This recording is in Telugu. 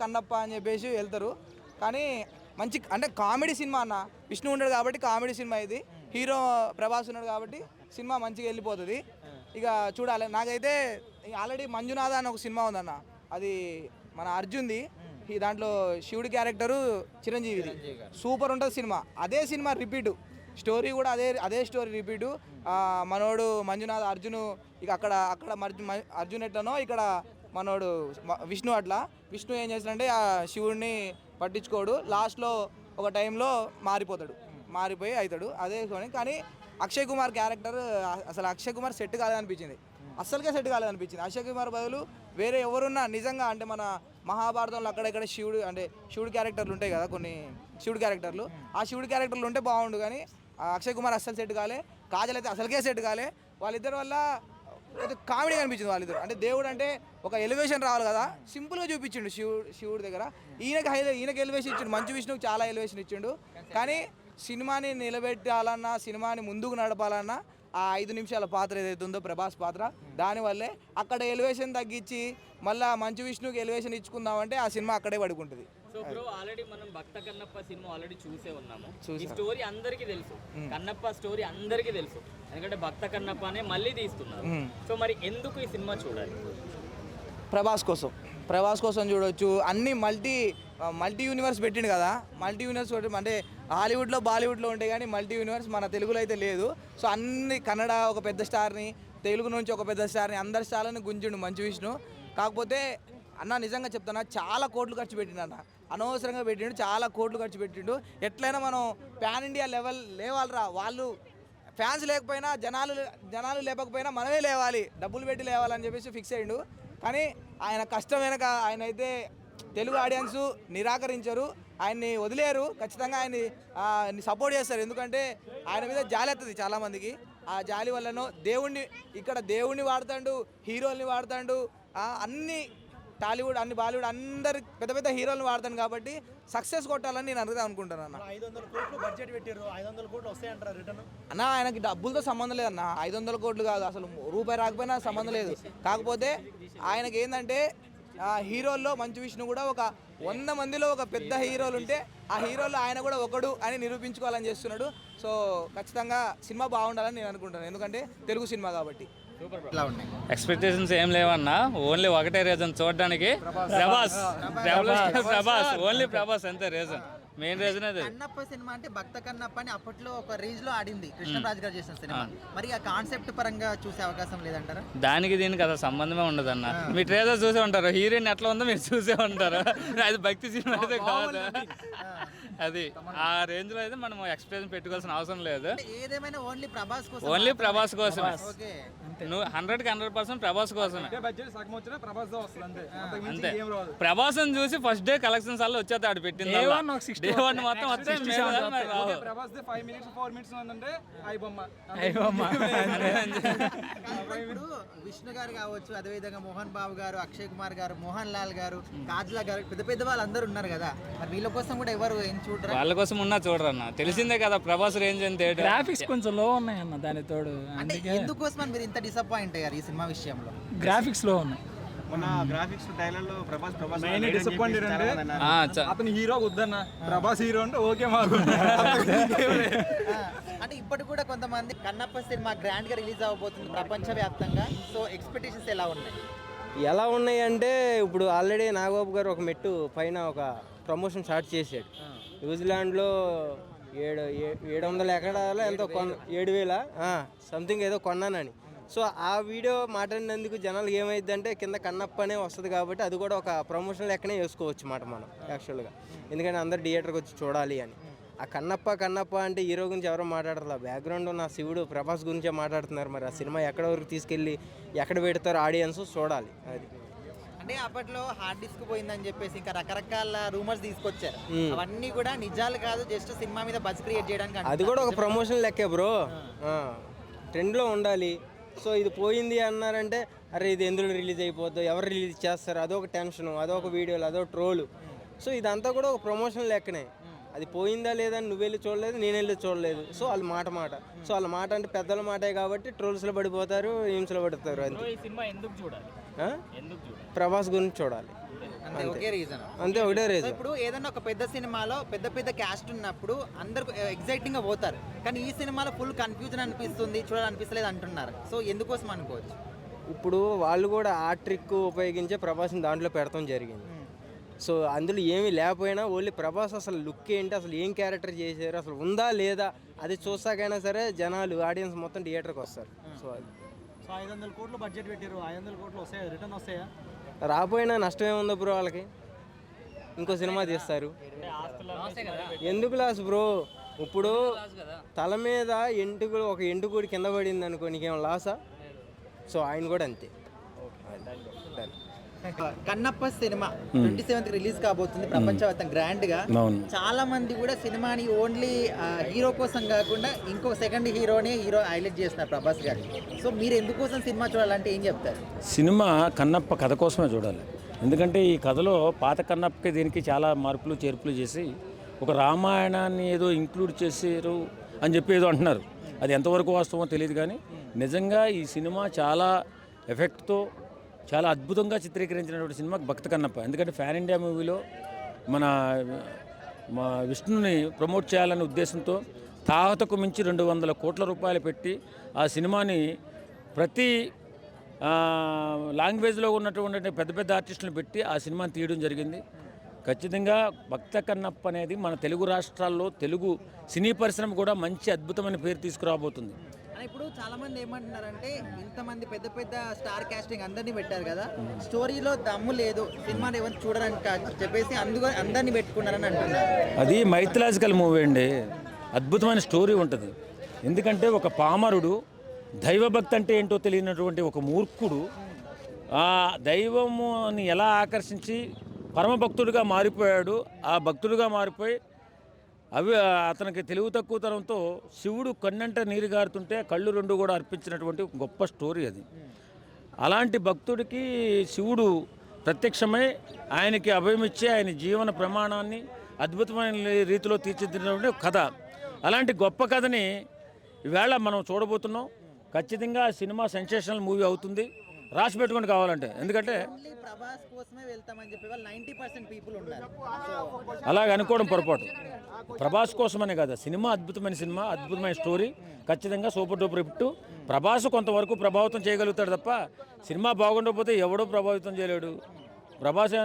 కన్నప్ప అని చెప్పేసి వెళ్తారు. కానీ మంచి అంటే కామెడీ సినిమా అన్న. విష్ణు ఉన్నాడు కాబట్టి కామెడీ సినిమా ఇది. హీరో ప్రభాస్ ఉన్నాడు కాబట్టి సినిమా మంచిగా వెళ్ళిపోతుంది. ఇక చూడాలి. నాకైతే ఆల్రెడీ మంజునాథ అని ఒక సినిమా ఉందన్న, అది మన అర్జున్ది. ఈ దాంట్లో శివుడి క్యారెక్టరు చిరంజీవిది. సూపర్ ఉంటుంది సినిమా. అదే సినిమా రిపీటు, స్టోరీ కూడా అదే స్టోరీ రిపీటు. మనోడు మంజునాథ్ అర్జును ఇక అక్కడ అర్జున్ ఎట్లనో ఇక్కడ మనోడు విష్ణు అట్లా. విష్ణు ఏం చేస్తాడంటే ఆ శివుడిని పట్టించుకోడు, లాస్ట్లో ఒక టైంలో మారిపోయి అవుతాడు. అదే కానీ అక్షయ్ కుమార్ క్యారెక్టర్ అసలు అక్షయ్ కుమార్ సెట్ కాలేదనిపించింది, అస్సలుకే సెట్ కాలేదనిపించింది. అక్షయ్ కుమార్ బదులు వేరే ఎవరున్నా నిజంగా అంటే మన మహాభారతంలో అక్కడెక్కడ శివుడు క్యారెక్టర్లు ఉంటాయి కదా, కొన్ని శివుడు క్యారెక్టర్లు, ఆ శివుడు క్యారెక్టర్లు ఉంటే బాగుండు. కానీ అక్షయ్ కుమార్ అస్సలు సెట్ కాలే, కాజల్ అయితే అసలుకే సెట్ కాలే. వాళ్ళిద్దరి వల్ల కామెడీ అనిపించింది వాళ్ళిద్దరు. అంటే దేవుడు అంటే ఒక ఎలివేషన్ రావాలి కదా, సింపుల్గా చూపించిండు శివుడి దగ్గర. ఈయనకి ఎలివేషన్ ఇచ్చిండు, మంచు విష్ణుకి చాలా ఎలివేషన్ ఇచ్చిండు. కానీ సినిమాని నిలబెట్టాలన్నా, సినిమాని ముందుకు నడపాలన్నా ఆ 5 నిమిషాల పాత్ర ఏదైతే ఉందో ప్రభాస్ పాత్ర, దానివల్లే అక్కడ ఎలివేషన్ తగ్గించి మళ్ళీ మంచు విష్ణుకి ఎలివేషన్ ఇచ్చుకుందామంటే ఆ సినిమా అక్కడే పడుకుంటుంది. సో బ్రో ఆల్రెడీ మనం భక్త కన్నప్ప సినిమా ఆల్రెడీ చూసే ఉన్నాము. ఈ స్టోరీ అందరికీ తెలుసు, కన్నప్ప స్టోరీ అందరికీ తెలుసు, ఎందుకంటే భక్త కన్నప్ప అనే మళ్ళీ తీస్తున్నారు. సో మరి ఎందుకు ఈ సినిమా చూడాలి? ప్రభాస్ కోసం చూడవచ్చు. అన్ని మల్టీ యూనివర్స్ పెట్టిండు కదా. మల్టీ యూనివర్స్ అంటే హాలీవుడ్లో బాలీవుడ్లో ఉంటాయి కానీ మల్టీ యూనివర్స్ మన తెలుగులో అయితే లేదు. సో అన్ని కన్నడ ఒక పెద్ద స్టార్ని, తెలుగు నుంచి ఒక పెద్ద స్టార్ని, అందరి స్టార్లని గుంజిండు మంచు విష్ణు. కాకపోతే అన్న నిజంగా చెప్తున్నా, చాలా కోట్లు ఖర్చు పెట్టిండు అన్న, అనవసరంగా పెట్టిండు, చాలా కోట్లు ఖర్చు పెట్టిండు. ఎట్లయినా మనం పాన్ ఇండియా లెవెల్ లేవాలిరా. వాళ్ళు ఫ్యాన్స్ లేకపోయినా జనాలు లేకపోయినా మనమే లేవాలి, డబ్బులు పెట్టి లేవాలని చెప్పేసి ఫిక్స్ అయ్యిండు. కానీ ఆయన కష్టం వెనక ఆయన అయితే తెలుగు ఆడియన్స్ నిరాకరించరు, ఆయన్ని వదిలేరు, ఖచ్చితంగా ఆయన్ని సపోర్ట్ చేస్తారు. ఎందుకంటే ఆయన మీద జాలి వస్తుంది చాలామందికి. ఆ జాలి వల్లనో దేవుణ్ణి వాడుతాడు, హీరోల్ని వాడుతాడు, అన్ని టాలీవుడ్ అన్ని బాలీవుడ్ అందరు పెద్ద పెద్ద హీరోలను వాడతాను కాబట్టి సక్సెస్ కొట్టాలని నేను అనుకుంటాను అన్న. 500 కోట్లు బడ్జెట్ పెట్టారు, 500 కోట్లు వస్తాయంటారా రిటర్న్? అన్న ఆయనకి డబ్బులతో సంబంధం లేదన్న, 500 కోట్లు కాదు, అసలు రూపాయి రాకపోయినా సంబంధం లేదు. కాకపోతే ఆయనకి ఏంటంటే హీరోల్లో మంచు విష్ణు కూడా ఒక 100 మందిలో ఒక పెద్ద హీరోలు ఉంటే ఆ హీరోల్లో ఆయన కూడా ఒకడు అని నిరూపించుకోవాలని చేస్తున్నాడు. సో ఖచ్చితంగా సినిమా బాగుండాలని నేను అనుకుంటాను, ఎందుకంటే తెలుగు సినిమా కాబట్టి. ఎక్స్పెక్టేషన్స్ ఏం లేవన్నా, ఓన్లీ ఒకటే రీజన్ చూడడానికి, ప్రభాస్ ఓన్లీ ప్రభాస్ అంతే రీజన్, మెయిన్ రీజన్ అదే. కన్నప్ప సినిమా అంటే భక్త కన్నప్ప అని అప్పట్లో ఒక రేంజ్ లో ఆడింది కృష్ణరాజు గారు చేసిన సినిమా. మరి ఆ కాన్సెప్ట్ పరంగా చూసే అవకాశం లేదంటారా? దానికి దీనికి అసలు సంబంధమే ఉండదు అన్న. మీ ట్రేజర్ చూసే ఉంటారు, హీరోయిన్ ఎట్లా ఉందో మీరు చూసే ఉంటారు. అది భక్తి సినిమా అయితే కాదు, అది ఆ రేంజ్ లో అయితే మనం ఎక్స్ప్రెషన్ పెట్టుకోవాల్సిన అవసరం లేదు. ఏదేమైనా ఓన్లీ ప్రభాస్ కోసం, ఓన్లీ ప్రభాస్ కోసం. నువ్వు 100% ప్రభాస్ కోసమే. అంతే, ప్రభాస్ చూసి ఫస్ట్ డే కలెక్షన్స్ అలా వచ్చేది ఆడు పెట్టింది మొత్తం వస్తే విష్ణు గారు కావచ్చు, అదేవిధంగా మోహన్ బాబు గారు, అక్షయ్ కుమార్ గారు, మోహన్ లాల్ గారు, కాజల గారు, పెద్ద పెద్ద వాళ్ళందరూ ఉన్నారు కదా. మరి వీళ్ళ కోసం కూడా ఎవరు ఏం చూడరు? వాళ్ళ కోసం ఉన్నా చూడరన్న, తెలిసిందే కదా ప్రభాస్ రేంజ్ అంతే. గ్రాఫిక్స్ కొంచెం లో ఉన్నాయన్న, దాని తోడు. అంటే ఎందుకోసం మీరు ఇంత డిసప్పాయింట్ అయ్యారు ఈ సినిమా విషయంలో? గ్రాఫిక్స్ లో ఉన్నాయి. మన గ్రాఫిక్స్ ట్రైలర్ లో ప్రభాస్ డిసప్పాయింటెడ్ అంటే అతను హీరో వద్దన్న, ప్రభాస్ హీరో అంటే ఓకే మాకు. అంటే ఇప్పటికి కూడా కొంతమంది కన్నప్ప సినిమా గ్రాండ్ గా రిలీజ్ అవ్వబోతుంది ప్రపంచవ్యాప్తంగా. సో ఎక్స్పెక్టేషన్స్ ఎలా ఉన్నాయి అంటే ఇప్పుడు ఆల్రెడీ నాగబాబు గారు ఒక మెట్టు పైన ఒక ప్రమోషన్ స్టార్ట్ చేశాడు. న్యూజిలాండ్లో 700 ఎకరాలు ఎంతో 7,000 సంథింగ్ ఏదో కొన్నానని. సో ఆ వీడియో మాట్లాడినందుకు జనాలు ఏమైందంటే కింద కన్నప్పనే వస్తుంది కాబట్టి అది కూడా ఒక ప్రమోషన్ లెక్కనే వేసుకోవచ్చు మాట మనం యాక్చువల్గా, ఎందుకంటే అందరు థియేటర్కి వచ్చి చూడాలి అని. ఆ కన్నప్ప అంటే హీరో గురించి ఎవరో మాట్లాడరు, బ్యాక్గ్రౌండ్ నా శివుడు ప్రభాస్ గురించే మాట్లాడుతున్నారు. మరి ఆ సినిమా ఎక్కడ వరకు తీసుకెళ్ళి ఎక్కడ పెడతారో ఆడియన్స్ చూడాలి. అది అంటే అప్పట్లో హార్డ్ డిస్క్ పోయిందని చెప్పేసి ఇంకా రకరకాల రూమర్స్ తీసుకొచ్చారు, అవన్నీ కూడా నిజాలు కాదు, జస్ట్ సినిమా మీద బజ్ క్రియేట్ చేయడానికి. అది కూడా ఒక ప్రమోషన్ లెక్కే బ్రో, ట్రెండ్లో ఉండాలి. సో ఇది పోయింది అన్నారంటే అరే ఇది ఎందులో రిలీజ్ అయిపోద్దో, ఎవరు రిలీజ్ చేస్తారు, అదొక టెన్షను, అదొక వీడియోలు, అదొక ట్రోలు. సో ఇదంతా కూడా ఒక ప్రమోషన్ లెక్కనే. అది పోయిందా లేదా అని నువ్వు వెళ్ళి చూడలేదు, నేను వెళ్ళి చూడలేదు. సో వాళ్ళ మాట సో వాళ్ళ మాట అంటే పెద్దల మాటే కాబట్టి ట్రోల్స్లో పడిపోతారు, హింసలో పడతారు. అంతే. ఈ సినిమా ఎందుకు చూడాలి? ఆ? ఎందుకు చూడాలి? ప్రభాస్ గురించి చూడాలి, అంతే, ఒకే రీజన్. అంతే, ఒకటే సో రీజన్. ఇప్పుడు ఏదైనా ఒక పెద్ద సినిమాలో పెద్ద క్యాస్ట్ ఉన్నప్పుడు అందరు ఎగ్జైటింగ్ గా పోతారు, కానీ ఈ సినిమాలో ఫుల్ కన్ఫ్యూజన్ అనిపిస్తుంది, చూడాలనిపిస్తలేదు అంటున్నారు. సో ఎందుకోసం అనుకోవచ్చు? ఇప్పుడు వాళ్ళు కూడా ఆ ట్రిక్ ఉపయోగించే ప్రభాస్ని దాంట్లో పెడతాం జరిగింది. సో అందులో ఏమీ లేకపోయినా ఓన్లీ ప్రభాస్ అసలు లుక్ ఏంటి, అసలు ఏం క్యారెక్టర్ చేశారు, అసలు ఉందా లేదా అది చూసాకైనా సరే జనాలు ఆడియన్స్ మొత్తం థియేటర్కి వస్తారు. సో అది 500 కోట్లు బడ్జెట్ పెట్టారు, 500 కోట్లు వస్తాయా, రిటర్న్ వస్తాయా? రాపోయినా నష్టం ఏముందో బ్రో వాళ్ళకి, ఇంకో సినిమా తీస్తారు. ఎందుకు లాస్ బ్రో? ఇప్పుడు తల మీద ఒక ఎంటుకుడి కింద పడింది అనుకో, నీకేం లాసా? సో ఆయన కూడా అంతే. కన్నప్ప సినిమా 27th రిలీజ్ కాబోతుంది ప్రపంచవ్యాప్తంగా గ్రాండ్ గా. చాలా మంది కూడా సినిమాని ఓన్లీ హీరో కోసం కాకుండా ఇంకో సెకండ్ హీరో హైలైట్ చేస్తున్నారు ప్రభాస్ గారు. సో మీరు ఎందుకోసం సినిమా చూడాలంటే ఏం చెప్తారు? సినిమా కన్నప్ప కథ కోసమే చూడాలి. ఎందుకంటే ఈ కథలో పాత కన్నప్పకి దీనికి చాలా మార్పులు చేర్పులు చేసి ఒక రామాయణాన్ని ఏదో ఇంక్లూడ్ చేసారు అని చెప్పి ఏదో అంటున్నారు. అది ఎంతవరకు వాస్తవమో తెలియదు, కానీ నిజంగా ఈ సినిమా చాలా ఎఫెక్ట్తో చాలా అద్భుతంగా చిత్రీకరించినటువంటి సినిమా భక్త కన్నప్ప. ఎందుకంటే ఫ్యాన్ ఇండియా మూవీలో మా విష్ణుని ప్రమోట్ చేయాలనే ఉద్దేశంతో తాహతకు మించి 200 కోట్ల రూపాయలు పెట్టి ఆ సినిమాని ప్రతి లాంగ్వేజ్లో ఉన్నటువంటి పెద్ద ఆర్టిస్టులను పెట్టి ఆ సినిమాని తీయడం జరిగింది. ఖచ్చితంగా భక్త కన్నప్ప అనేది మన తెలుగు రాష్ట్రాల్లో తెలుగు సినీ పరిశ్రమ కూడా మంచి అద్భుతమైన పేరు తీసుకురాబోతుంది. ఇప్పుడు చాలా మంది ఏమంటున్నారంటే ఇంతమంది పెద్ద స్టార్ కాస్టింగ్ అందరినీ పెట్టారు కదా, స్టోరీలో దమ్ము లేదు, సినిమాని ఎవరు చూడరని చెప్పేసి అందరినీ పెట్టుకున్నారని అంటున్నారు. అది మైథలాజికల్ మూవీ అండి, అద్భుతమైన స్టోరీ ఉంటుంది. ఎందుకంటే ఒక పామరుడు దైవభక్తి అంటే ఏంటో తెలియనటువంటి ఒక మూర్ఖుడు ఆ దైవముని ఎలా ఆకర్షించి పరమభక్తుడిగా మారిపోయాడు. ఆ భక్తుడిగా మారిపోయి అతనికి తెలివి తక్కువతనంతో శివుడు కన్నంట నీరు గారుతుంటే కళ్ళు 2 కూడా అర్పించినటువంటి గొప్ప స్టోరీ అది. అలాంటి భక్తుడికి శివుడు ప్రత్యక్షమై ఆయనకి అభయమిచ్చి ఆయన జీవన ప్రమాణాన్ని అద్భుతమైన రీతిలో తీర్చిదిద్దినటువంటి కథ. అలాంటి గొప్ప కథని ఈవేళ మనం చూడబోతున్నాం. ఖచ్చితంగా సినిమా సెన్సేషనల్ మూవీ అవుతుంది, రాసి పెట్టుకొని కావాలంటే. ఎందుకంటే ప్రభాస్ కోసమే వెళ్తామని చెప్పి 90% పీపుల్ ఉన్నారు. అలాగ అనుకోవడం పొరపాటు. ప్రభాస్ కోసమనే కదా, సినిమా అద్భుతమైన సినిమా, అద్భుతమైన స్టోరీ, ఖచ్చితంగా సూపర్ డూపర్ హిట్. ప్రభాస్ కొంతవరకు ప్రభావితం చేయగలుగుతాడు తప్ప సినిమా బాగుండకపోతే ఎవడో ప్రభావితం చేయలేడు. ప్రభాస్